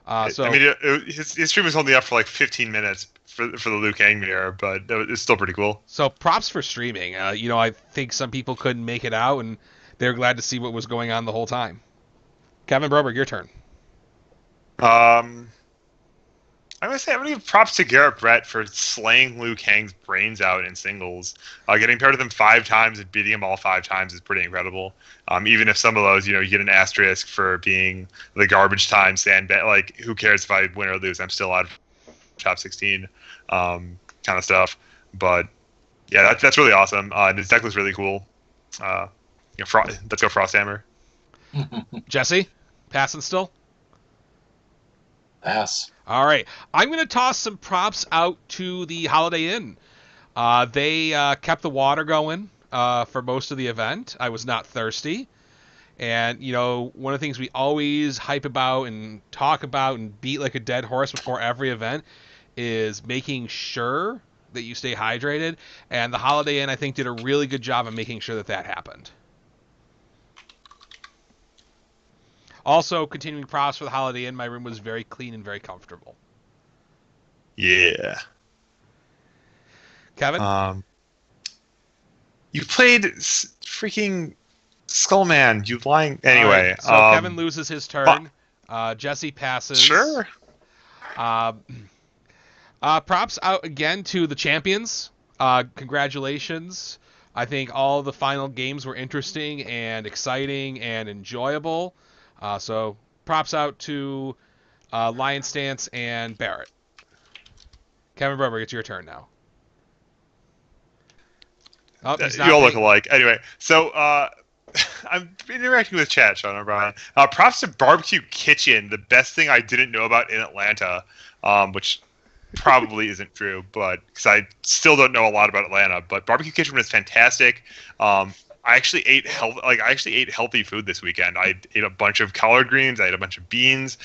His stream was only up for like 15 minutes for the Liu Kang mirror, but it's still pretty cool. So props for streaming. I think some people couldn't make it out, and they're glad to see what was going on the whole time. Kevin Broberg, your turn. I'm gonna give props to Garrett Brett for slaying Liu Kang's brains out in singles. Getting paired with him 5 times and beating him all 5 times is pretty incredible. Even if some of those, you get an asterisk for being the garbage time sandbag. Like, who cares if I win or lose? I'm still out of top 16, kind of stuff. But yeah, that's really awesome. His deck was really cool. Let's go Frosthammer. Jesse, passing still? Pass. All right. I'm going to toss some props out to the Holiday Inn. They kept the water going for most of the event. I was not thirsty. And, one of the things we always hype about and talk about and beat like a dead horse before every event is making sure that you stay hydrated. And the Holiday Inn, I think, did a really good job of making sure that happened. Also, continuing props for the Holiday Inn, my room was very clean and very comfortable. Yeah. Kevin? You played freaking Skullman. You lying. Anyway. Right, so Kevin loses his turn. Jesse passes. Sure. Props out again to the champions. Congratulations. I think all the final games were interesting and exciting and enjoyable. So props out to Lion Stance and Barrett. Kevin Broberg, it's your turn now. Oh, you all look alike. Anyway, so I'm interacting with chat, Sean O'Brien. Props to Barbecue Kitchen, the best thing I didn't know about in Atlanta, which probably isn't true, but because I still don't know a lot about Atlanta. But Barbecue Kitchen was fantastic. I actually ate healthy food this weekend. I ate a bunch of collard greens. I ate a bunch of beans.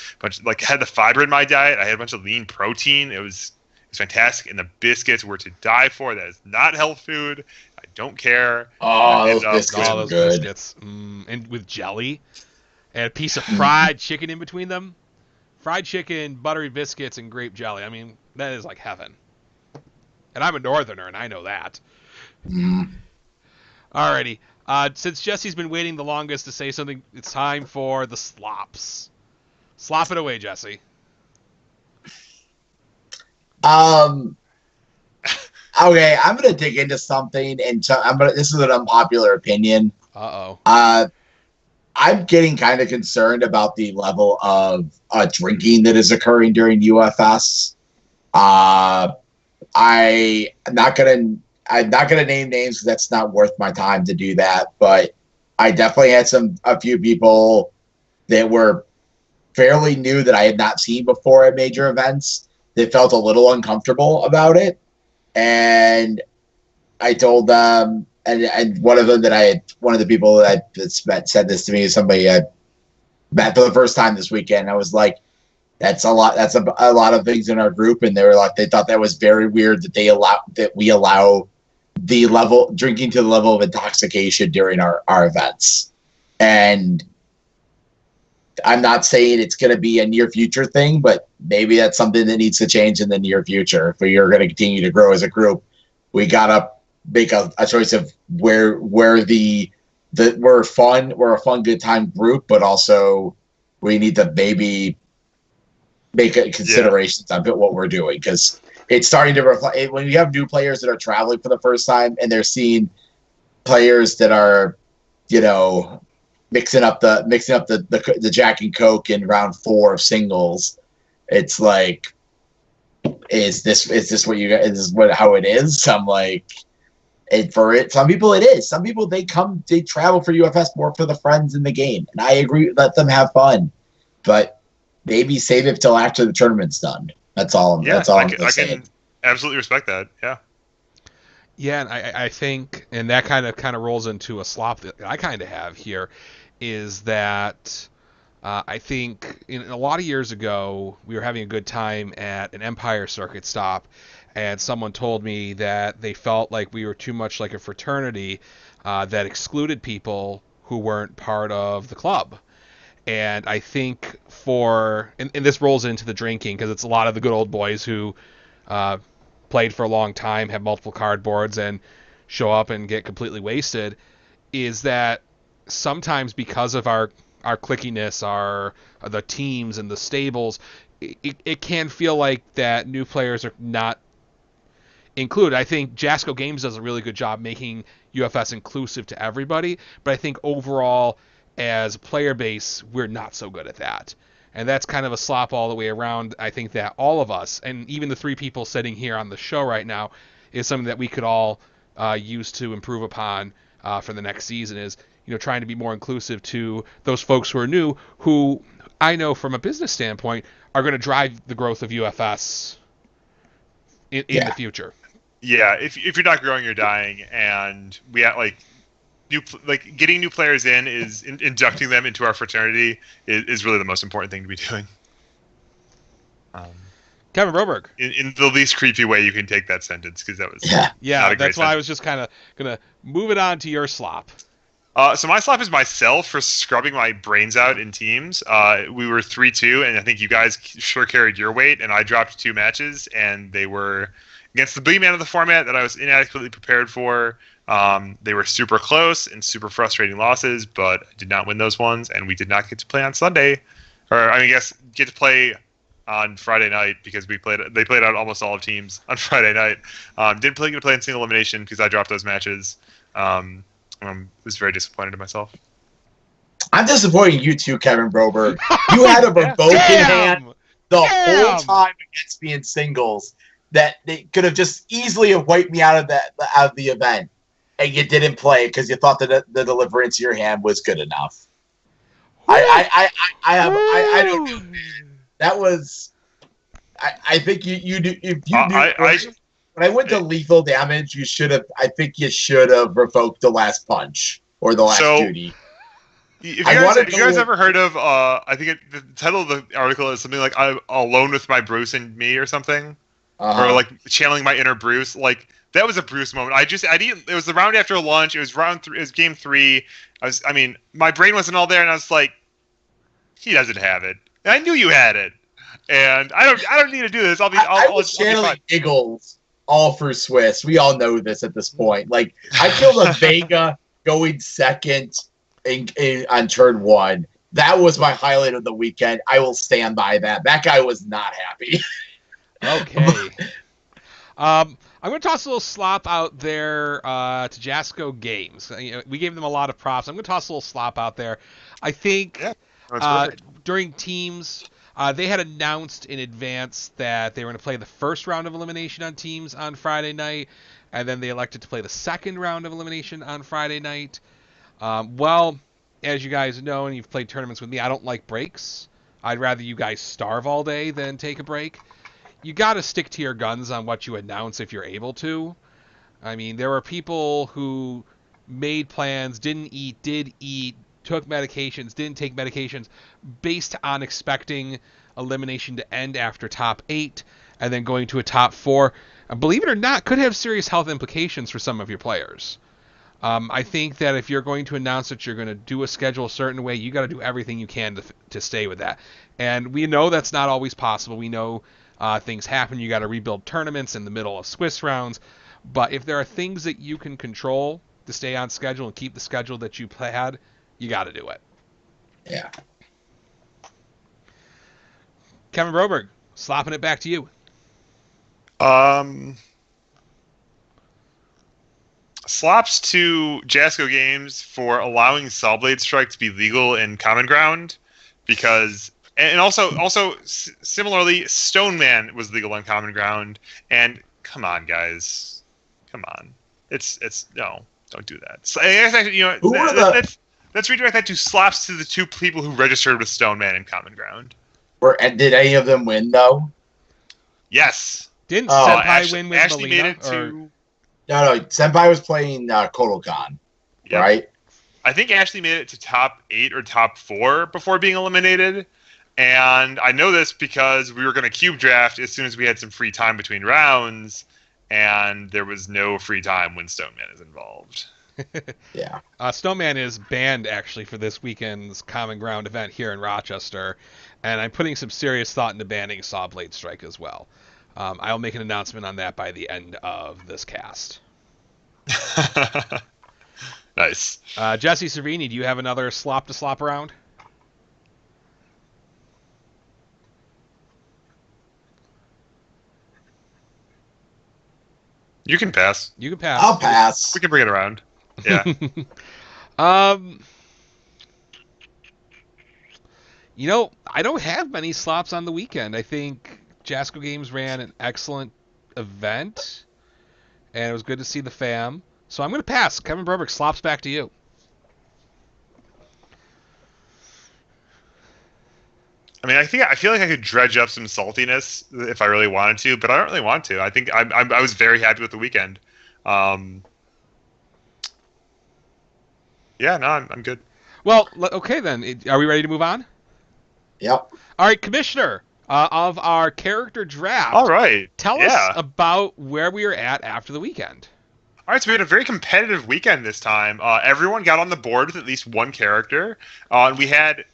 Had the fiber in my diet. I had a bunch of lean protein. It was fantastic, and the biscuits were to die for. That is not health food. I don't care. Oh, those biscuits are good. Biscuits. And with jelly, and a piece of fried chicken in between them. Fried chicken, buttery biscuits, and grape jelly. I mean, that is like heaven. And I'm a northerner, and I know that. Alrighty. Since Jesse's been waiting the longest to say something, it's time for the slops. Slop it away, Jesse. Okay, I'm gonna dig into something, and this is an unpopular opinion. I'm getting kind of concerned about the level of drinking that is occurring during UFS. I'm not going to name names because that's not worth my time to do that. But I definitely had a few people that were fairly new that I had not seen before at major events that felt a little uncomfortable about it. And I told them, and one of them one of the people that said this to me is somebody I met for the first time this weekend. I was like, that's a lot. That's a lot of things in our group. And they were like, they thought that was very weird that we allow drinking to the level of intoxication during our events. And I'm not saying it's going to be a near future thing, but maybe that's something that needs to change in the near future. If we are going to continue to grow as a group, we got to make a choice of where we're a fun, good time group, but also we need to maybe make considerations on what we're doing, because it's starting to reflect when you have new players that are traveling for the first time and they're seeing players that are, mixing up the Jack and Coke in round 4 of singles. It's like, is this what you guys, is what how it is? I'm like, some people it is. Some people they travel for UFS more for the friends in the game, and I agree. Let them have fun, but maybe save it till after the tournament's done. That's all. Yeah, that's all. I can absolutely respect that. Yeah. Yeah, and I think, and that kind of rolls into a slop that I kind of have here, is that I think a lot of years ago we were having a good time at an Empire Circuit stop, and someone told me that they felt like we were too much like a fraternity that excluded people who weren't part of the club. And I think and this rolls into the drinking, because it's a lot of the good old boys who played for a long time, have multiple cardboards, and show up and get completely wasted, is that sometimes because of our clickiness, the teams and the stables, it can feel like that new players are not included. I think Jasco Games does a really good job making UFS inclusive to everybody, but I think overall as a player base, we're not so good at that. And that's kind of a slop all the way around. I think that all of us, and even the 3 people sitting here on the show right now, is something that we could all use to improve upon for the next season, is trying to be more inclusive to those folks who are new, who I know from a business standpoint are going to drive the growth of UFS in the future. Yeah, if you're not growing, you're dying, and we have getting new players is inducting them into our fraternity is really the most important thing to be doing. Kevin Broberg. In the least creepy way you can take that sentence, because that was yeah. That's why I was just kind of gonna move it on to your slop. So my slop is myself for scrubbing my brains out in teams. We were 3-2, and I think you guys sure carried your weight, and I dropped 2 matches, and they were against the boogeyman of the format that I was inadequately prepared for. They were super close and super frustrating losses, but I did not win those ones, and we did not get to play on Sunday, get to play on Friday night, because they played out almost all of teams on Friday night. Didn't get to play in single elimination because I dropped those matches. Was very disappointed in myself. I'm disappointed in you too, Kevin Broberg. You had a Verboten hand the whole time against me in singles that they could have just easily have wiped me out of the event, and you didn't play because you thought that the deliverance of your hand was good enough. I don't know, man. That was. I think you do. If you knew. When I went to lethal damage, I think you should have revoked the last punch or the last duty. If you guys ever heard of, I think the title of the article is something like "I'm alone with my Bruce and me" or something, or like channeling my inner Bruce. Like that was a Bruce moment. It was the round after lunch. It was round 3. It was game 3. My brain wasn't all there, and I was like, he doesn't have it. And I knew you had it, and I don't need to do this. I was channeling giggles all for Swiss. We all know this at this point. Like, I killed a Vega going second on turn 1. That was my highlight of the weekend. I will stand by that. That guy was not happy. Okay. I'm going to toss a little slop out there to Jasco Games. We gave them a lot of props. I'm going to toss a little slop out there. I think during teams, they had announced in advance that they were going to play the first round of elimination on teams on Friday night. and then they elected to play the second round of elimination on Friday night. Well, as you guys know, and you've played tournaments with me, I don't like breaks. I'd rather you guys starve all day than take a break. You got to stick to your guns on what you announce if you're able to. I mean, there were people who made plans, didn't eat, did eat, took medications, didn't take medications, based on expecting elimination to end after top 8 and then going to a top 4. Believe it or not, could have serious health implications for some of your players. I think that if you're going to announce that you're going to do a schedule a certain way, you got to do everything you can to stay with that. And we know that's not always possible. We know things happen. You got to rebuild tournaments in the middle of Swiss rounds. But if there are things that you can control to stay on schedule and keep the schedule that you had, you got to do it. Yeah. Kevin Broberg, slopping it back to you. Slops to Jasco Games for allowing Saw Blade Strike to be legal in Common Ground, because and also similarly, Stoneman was legal on Common Ground, and come on, guys, come on, it's no, don't do that. So, you know, let's redirect that to slops to the 2 people who registered with Stoneman in Common Ground. And did any of them win though? Yes. Didn't Senpai win with Ashley Melina? made it to. No, Senpai was playing Kodokan, Yep. right? I think Ashley made it to top 8 or top 4 before being eliminated. And I know this because we were going to cube draft as soon as we had some free time between rounds, and there was no free time when Stoneman is involved. Yeah. Snowman is banned, actually, for this weekend's Common Ground event here in Rochester, and I'm putting some serious thought into banning Saw Blade Strike as well. I'll make an announcement on that by the end of this cast. Nice. Jesse Cervini, do you have another slop to slop around? You can pass. You can pass. I'll pass. We can bring it around. Yeah. You know, I don't have many slops on the weekend. I think Jasco Games ran an excellent event, and it was good to see the fam. So I'm going to pass. Kevin Broberg, slops back to you. I mean, I feel like I could dredge up some saltiness if I really wanted to, but I don't really want to. I think I was very happy with the weekend. Yeah, no, I'm good. Well, okay then. Are we ready to move on? Yep. All right, Commissioner of our character draft. All right. Tell us about where we were at after the weekend. All right, so we had a very competitive weekend this time. Everyone got on the board with at least one character. We had,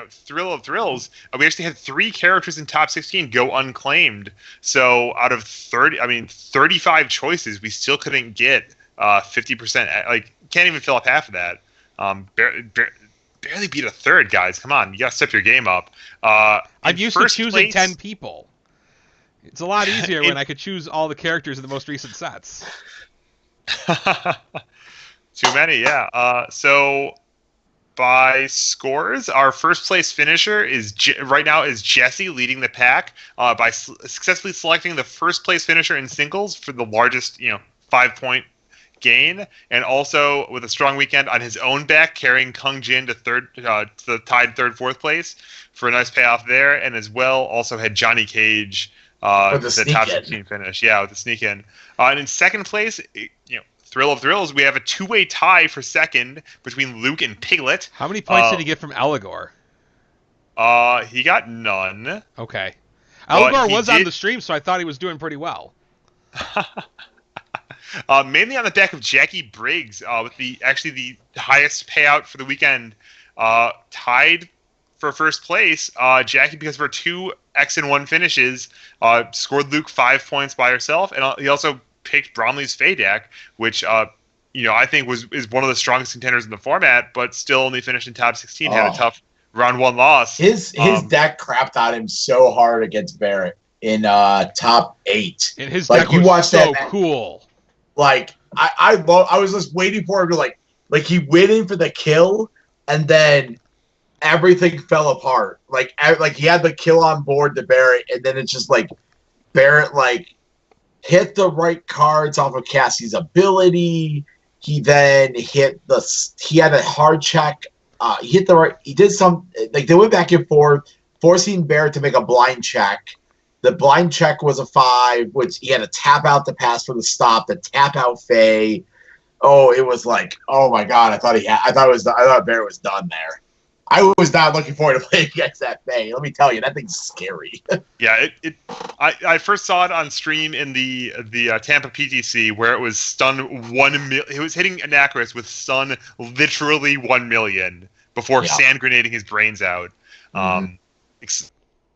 thrill of thrills. We actually had 3 characters in top 16 go unclaimed. So out of 35 choices, we still couldn't get 50%. Like, can't even fill up half of that. Barely beat a third, guys. Come on, you gotta step your game up. I'm used to choosing 10 people. It's a lot easier when I could choose all the characters in the most recent sets. Too many, yeah. So by scores, our first place finisher is right now is Jesse, leading the pack by successfully selecting the first place finisher in singles for the largest 5-point gain, and also with a strong weekend on his own back, carrying Kung Jin to the tied 3rd, 4th place for a nice payoff there, and as well also had Johnny Cage the top 16 finish, with the sneak in. And in second place, thrill of thrills, we have a 2-way tie for second between Luke and Piglet. How many points did he get from Eligor? He got none. Okay. Eligor was on the stream, so I thought he was doing pretty well. Mainly on the back of Jackie Briggs, with the highest payout for the weekend, tied for first place. Jackie, because of her 2 X-1 finishes, scored Luke 5 points by herself, and he also picked Bromley's Fadak, which I think is one of the strongest contenders in the format, but still only finished in top 16. Had a tough round 1 loss. His deck crapped on him so hard against Barrett in top 8. And his deck was so cool. Like I was just waiting for him to like he went in for the kill, and then everything fell apart. Like he had the kill on board to Barrett, and then it's just like Barrett hit the right cards off of Cassie's ability. He then he had a hard check. He did some, like they went back and forth, forcing Barrett to make a blind check. The blind check was a 5, which he had to tap out the pass for the stop, the tap out Faye. Oh, it was like, oh my God, I thought Barrett was done there. I was not looking forward to playing against that Faye. Let me tell you, that thing's scary. Yeah, I first saw it on stream in the Tampa PTC where it was stun 1 million. It was hitting Anacris with stun literally 1 million before sand grenading his brains out.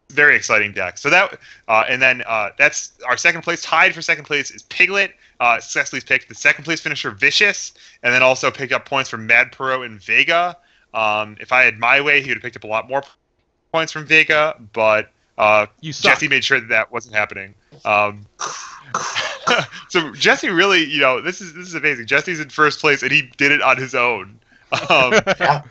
Very exciting deck. So that and then that's our second place. Tied for second place is Piglet. Cecily's picked the second place finisher Vicious, and then also picked up points from Mad Pro and Vega. If I had my way, he would have picked up a lot more points from Vega, but Jesse made sure that wasn't happening. So Jesse really, this is amazing. Jesse's in first place, and he did it on his own. Yeah.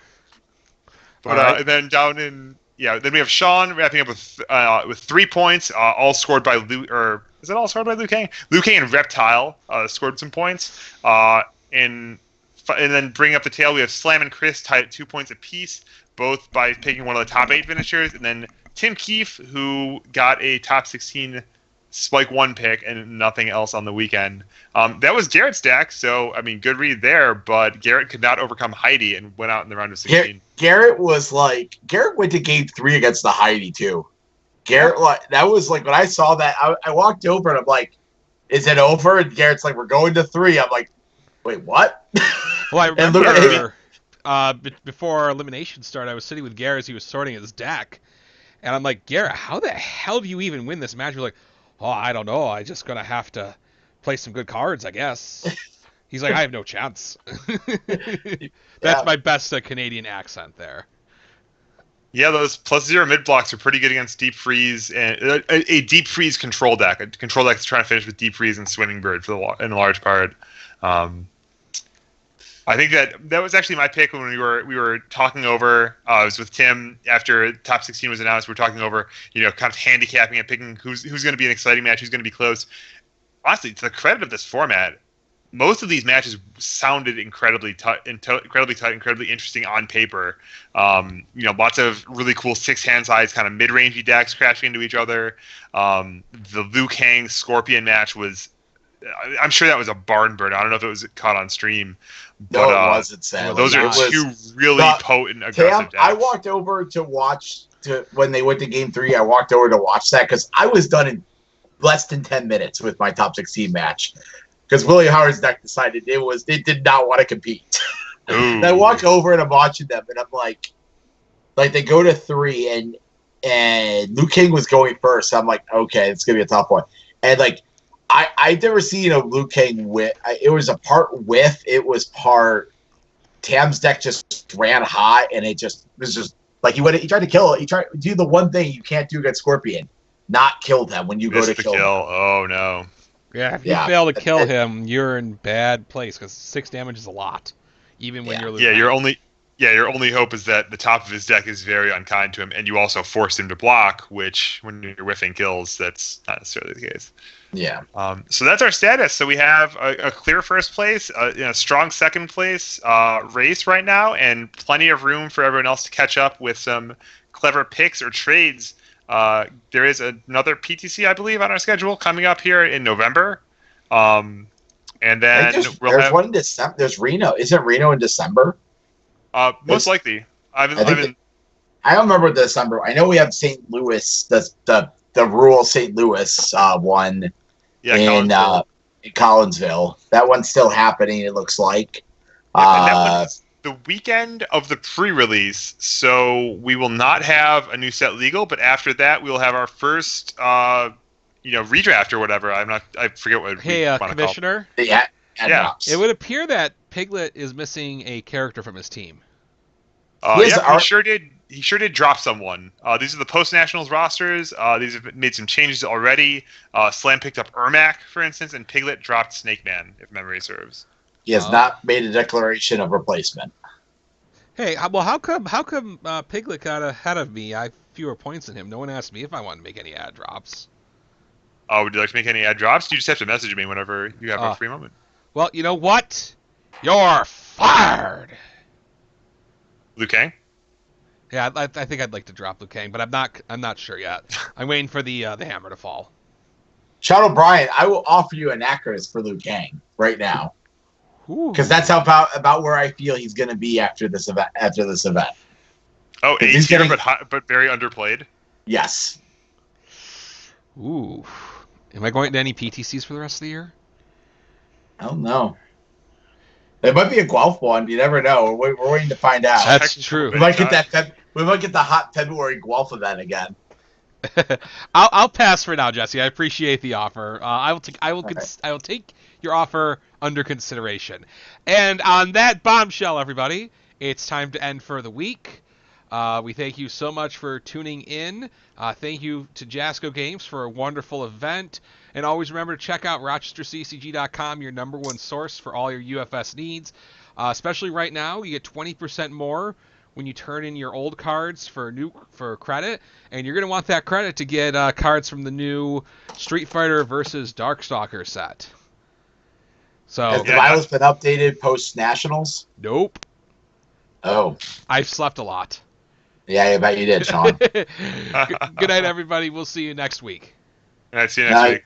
But and then down in then we have Sean wrapping up with 3 points, all scored by is it all scored by Liu Kang? Liu Kang and Reptile scored some points, and then bring up the tail, we have Slam and Chris tied at 2 points apiece, both by picking one of the top 8 finishers, and then Tim Keefe, who got a top 16 Spike 1 pick and nothing else on the weekend. That was Garrett's deck, so, I mean, good read there, but Garrett could not overcome Heidi and went out in the round of 16. Garrett went to game 3 against the Heidi, too. Garrett, that was like, when I saw that, I walked over and I'm like, is it over? And Garrett's like, we're going to 3. I'm like, wait, what? Well, I remember before elimination started, I was sitting with Garrett as he was sorting his deck, and I'm like, Garrett, how the hell do you even win this match? You're like, oh, I don't know. I'm just going to have to play some good cards, I guess. He's like, I have no chance. That's my best Canadian accent there. Yeah, those +0 mid blocks are pretty good against Deep Freeze and a Deep Freeze control deck. A control deck that's trying to finish with Deep Freeze and Swimming Bird in large part. I think that was actually my pick when we were talking over. I was with Tim after top 16 was announced. We were talking over, kind of handicapping and picking who's going to be an exciting match, who's going to be close. Honestly, to the credit of this format, most of these matches sounded incredibly tight, incredibly interesting on paper. Lots of really cool 6-hand size kind of mid-rangey decks crashing into each other. The Liu Kang Scorpion match was, I'm sure that was a barn burner. I don't know if it was caught on stream. But, no, it wasn't, sadly. Those are two really potent, aggressive decks. I walked over when they went to game 3, I walked over to watch that because I was done in less than 10 minutes with my top 16 match. Because Willie Howard's deck decided it did not want to compete. And I walk over and I'm watching them, and I'm like they go to 3, and Liu Kang was going first. So I'm like, okay, it's gonna be a tough one. And I'd never seen a Liu Kang whiff. It was a part whiff. It was part Tam's deck just ran hot, and it was just like he tried to kill it. He tried to do the one thing you can't do against Scorpion, not kill them when you go to kill him. Oh no. Yeah, if you fail to kill him, you're in bad place because 6 damage is a lot, even when you're losing. Your only hope is that the top of his deck is very unkind to him, and you also force him to block, which when you're whiffing kills, that's not necessarily the case. Yeah. So that's our status. So we have a clear first place, a strong second place race right now, and plenty of room for everyone else to catch up with some clever picks or trades. There is another PTC, I believe, on our schedule coming up here in November. And then there's one in December. There's Reno. Isn't Reno in December? Most likely. I don't remember December. I know we have St. Louis, the rural St. Louis one in Collinsville. That one's still happening, it looks like. And that one's the weekend of the pre-release, so we will not have a new set legal, but after that we'll have our first redraft or whatever. I forget what Commissioner? Yeah. It would appear that Piglet is missing a character from his team. He sure did. He sure did drop someone. These are the post-nationals rosters. These have made some changes already. Slam picked up Ermac, for instance, and Piglet dropped Snake Man, if memory serves. He has not made a declaration of replacement. Hey, well, how come Piglet got ahead of me? I have fewer points than him. No one asked me if I wanted to make any ad drops. Would you like to make any ad drops? You just have to message me whenever you have a free moment. Well, you know what? You're fired. Liu Kang? Yeah, I think I'd like to drop Liu Kang, but I'm not sure yet. I'm waiting for the hammer to fall. Sean O'Brien, I will offer you an Acris for Liu Kang right now, because that's how about where I feel he's going to be after this event. Oh, A tier, but very underplayed. Yes. Ooh. Am I going to any PTCs for the rest of the year? I don't know. It might be a Guelph one. You never know. We're waiting to find out. That's true. We might get that. We might get the hot February Guelph event again. I'll pass for now, Jesse. I appreciate the offer. I will take your offer under consideration. And on that bombshell, everybody, it's time to end for the week. We thank you so much for tuning in. Thank you to Jasco Games for a wonderful event. And always remember to check out RochesterCCG.com, your number one source for all your UFS needs. Especially right now, you get 20% more when you turn in your old cards for credit. And you're going to want that credit to get cards from the new Street Fighter versus Darkstalker set. So has the virus been updated post Nationals? Nope. Oh. I've slept a lot. Yeah, I bet you did, Sean. Good night, everybody. We'll see you next week. All right, see you next week.